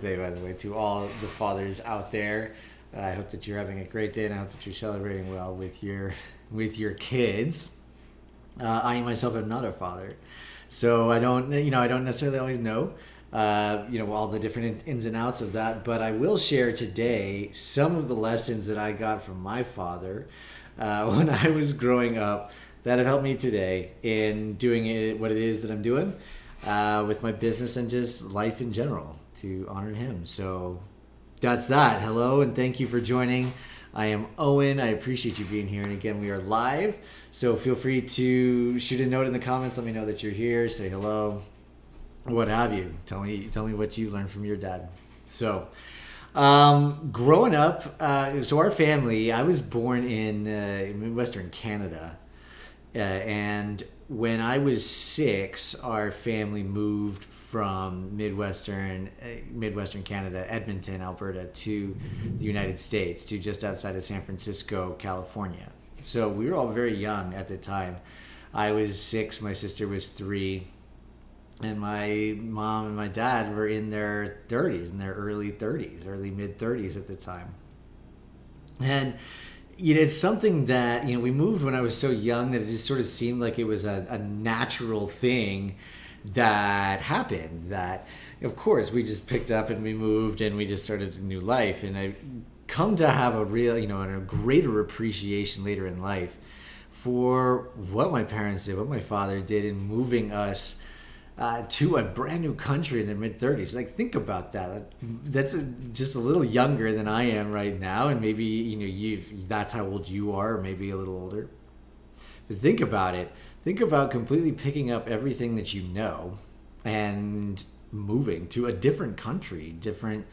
Day, by the way, to all the fathers out there. I hope that you're having a great day, and I hope that you're celebrating well with your kids. I myself am not a father, so I don't necessarily always know, all the different ins and outs of that. But I will share today some of the lessons that I got from my father when I was growing up that have helped me today in doing what it is that I'm doing with my business and just life in general to honor him. So that's that. Hello, and thank you for joining. I am Owen. I appreciate you being here. And again, we are live. So feel free to shoot a note in the comments. Let me know that you're here. Say hello, what have you. Tell me what you learned from your dad. So, growing up, so our family, I was born in Midwestern Canada. And when I was 6, our family moved from Midwestern Canada, Edmonton, Alberta, to the United States, to just outside of San Francisco, California. So we were all very young at the time. I was 6, my sister was 3, and my mom and my dad were in their 30s, in their early mid 30s at the time. And it's something that, we moved when I was so young that it just sort of seemed like it was a natural thing that happened. That, of course, we just picked up and we moved and we just started a new life. And I come to have a real, and a greater appreciation later in life for what my parents did, what my father did in moving us to a brand new country in their mid-30s. Like, think about that. That's just a little younger than I am right now, and maybe that's how old you are, or maybe a little older. But think about it. Think about completely picking up everything that you know and moving to a different country, different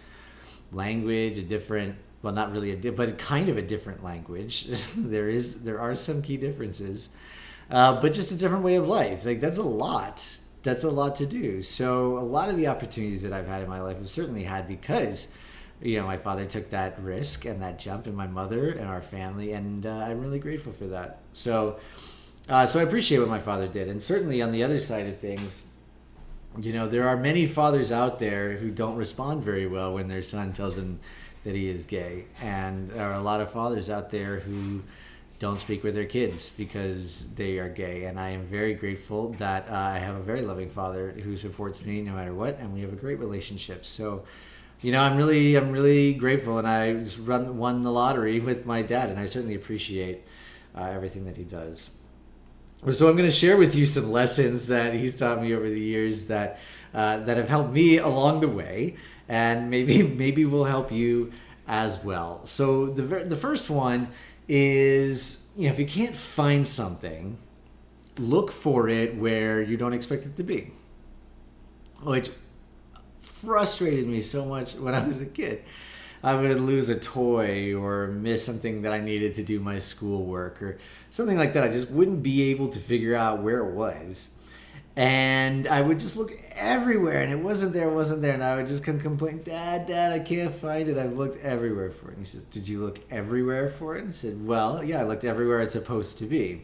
language, not really but kind of a different language. There are some key differences, but just a different way of life. Like, that's a lot. That's a lot to do. So a lot of the opportunities that I've had in my life I've certainly had because, my father took that risk and that jump, and my mother and our family, and I'm really grateful for that. So I appreciate what my father did. And certainly on the other side of things, there are many fathers out there who don't respond very well when their son tells them that he is gay. And there are a lot of fathers out there who don't speak with their kids because they are gay. And I am very grateful that I have a very loving father who supports me no matter what, and we have a great relationship. So, I'm really grateful, and I just won the lottery with my dad, and I certainly appreciate everything that he does. So I'm going to share with you some lessons that he's taught me over the years that have helped me along the way, and maybe will help you as well. So the first one is, if you can't find something, look for it where you don't expect it to be. Which frustrated me so much when I was a kid. I would lose a toy or miss something that I needed to do my schoolwork or something like that. I just wouldn't be able to figure out where it was. And I would just look everywhere, and it wasn't there. And I would just come complain, Dad, I can't find it. I've looked everywhere for it. And he says, did you look everywhere for it? And I said, well, yeah, I looked everywhere it's supposed to be.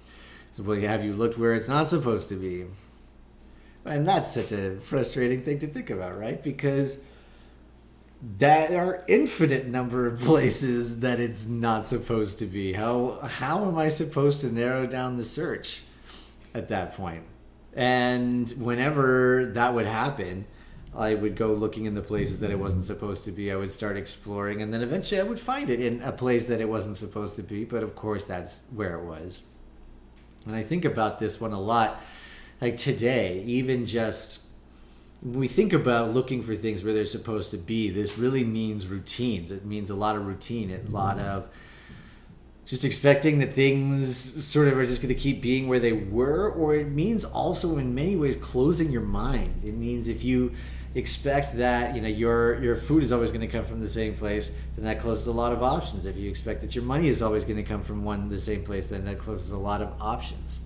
I said, well, have you looked where it's not supposed to be? And that's such a frustrating thing to think about, right? Because there are infinite number of places that it's not supposed to be. How am I supposed to narrow down the search at that point? And whenever that would happen, I would go looking in the places that it wasn't supposed to be. I would start exploring, and then eventually I would find it in a place that it wasn't supposed to be. But of course, that's where it was. And I think about this one a lot. Like today, even just when we think about looking for things where they're supposed to be, this really means routines. It means a lot of routine, a lot of just expecting that things sort of are just going to keep being where they were, or it means also in many ways closing your mind. It means if you expect that your food is always going to come from the same place, then that closes a lot of options. If you expect that your money is always going to come from the same place, then that closes a lot of options.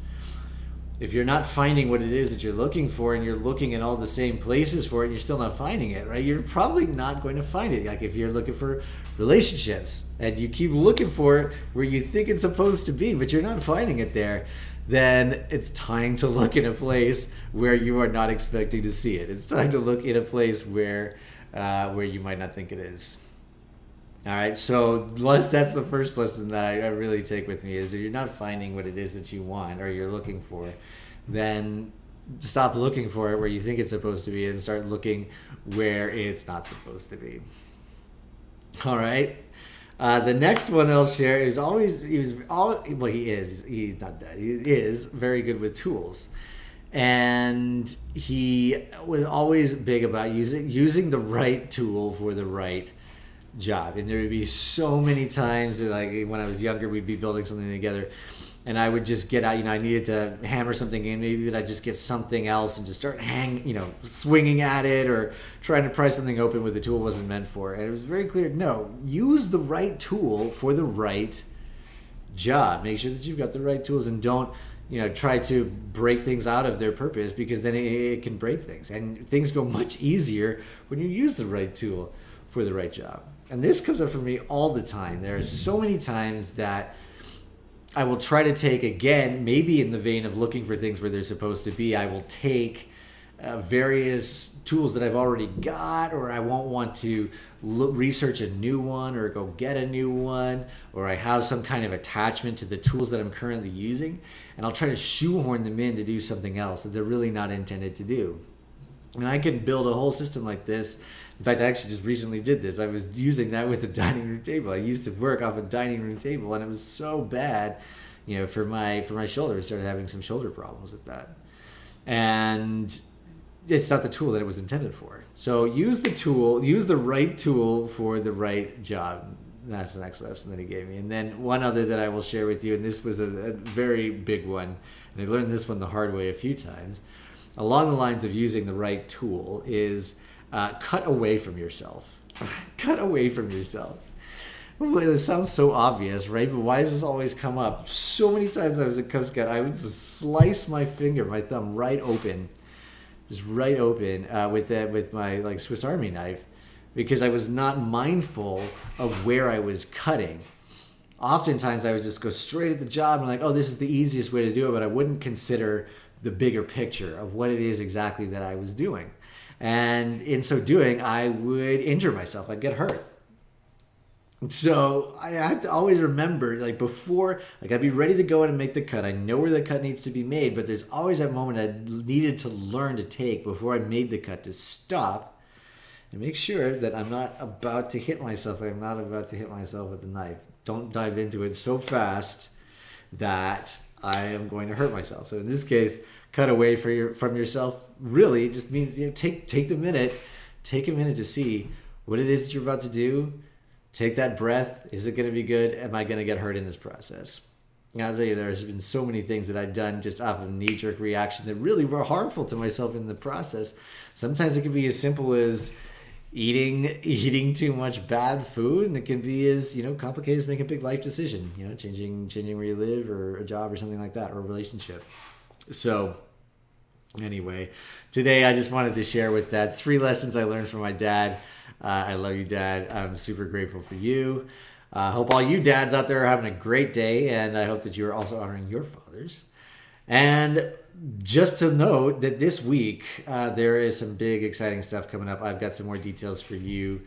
If you're not finding what it is that you're looking for, and you're looking in all the same places for it, and you're still not finding it, right? You're probably not going to find it. Like if you're looking for relationships and you keep looking for it where you think it's supposed to be, but you're not finding it there, then it's time to look in a place where you are not expecting to see it. It's time to look in a place where where you might not think it is. All right, so that's the first lesson that I really take with me is if you're not finding what it is that you want or you're looking for, then stop looking for it where you think it's supposed to be and start looking where it's not supposed to be. All right. The next one I'll share is he's not dead. He is very good with tools. And he was always big about using the right tool for the right job. And there would be so many times that, like when I was younger, we'd be building something together and I would just get out, I needed to hammer something in, maybe that I just get something else and just start swinging at it or trying to pry something open with the tool wasn't meant for. And it was very clear, no, use the right tool for the right job. Make sure that you've got the right tools and don't, try to break things out of their purpose, because then it can break things. And things go much easier when you use the right tool for the right job. And this comes up for me all the time. There are so many times that I will try to take, again, maybe in the vein of looking for things where they're supposed to be, I will take various tools that I've already got, or I won't want to research a new one or go get a new one, or I have some kind of attachment to the tools that I'm currently using, and I'll try to shoehorn them in to do something else that they're really not intended to do. And I can build a whole system like this. In fact, I actually just recently did this. I was using that with a dining room table. I used to work off a dining room table, and it was so bad, for my shoulder. I started having some shoulder problems with that. And it's not the tool that it was intended for. So use the right tool for the right job. That's the next lesson that he gave me. And then one other that I will share with you, and this was a very big one, and I learned this one the hard way a few times, along the lines of using the right tool is cut away from yourself. Cut away from yourself. It sounds so obvious, right? But why does this always come up? So many times I was a Cub Scout, I would just slice my thumb right open, with my Swiss Army knife, because I was not mindful of where I was cutting. Oftentimes I would just go straight at the job and this is the easiest way to do it, but I wouldn't consider the bigger picture of what it is exactly that I was doing. And in so doing, I would injure myself. I'd get hurt. So I have to always remember, before, I'd be ready to go in and make the cut. I know where the cut needs to be made, but there's always that moment I needed to learn to take before I made the cut, to stop and make sure that I'm not about to hit myself. I'm not about to hit myself with a knife. Don't dive into it so fast that I am going to hurt myself. So in this case, cut away from yourself really just means take a minute to see what it is that you're about to do. Take that breath. Is it going to be good? Am I going to get hurt in this process? I'll tell you, there's been so many things that I've done just off of a knee-jerk reaction that really were harmful to myself in the process. Sometimes it can be as simple as eating too much bad food, and it can be as complicated as making a big life decision, changing where you live or a job or something like that, or a relationship. So anyway, today I just wanted to share with that 3 lessons I learned from my dad. I love you, Dad. I'm super grateful for you. I hope all you dads out there are having a great day, and I hope that you are also honoring your fathers. And just to note that this week, there is some big, exciting stuff coming up. I've got some more details for you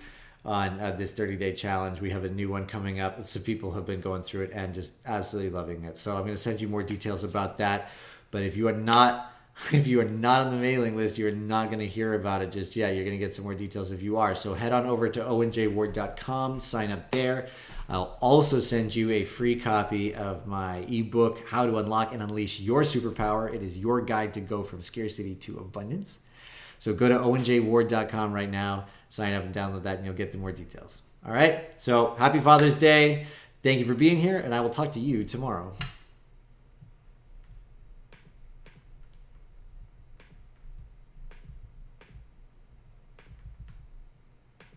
on this 30-day challenge. We have a new one coming up. Some people have been going through it and just absolutely loving it. So I'm going to send you more details about that. But if you are not on the mailing list, you're not going to hear about it just yet. You're going to get some more details if you are. So head on over to owenjward.com, sign up there. I'll also send you a free copy of my ebook, How to Unlock and Unleash Your Superpower. It is your guide to go from scarcity to abundance. So go to owenjward.com right now, sign up and download that, and you'll get the more details. All right? So happy Father's Day. Thank you for being here, and I will talk to you tomorrow.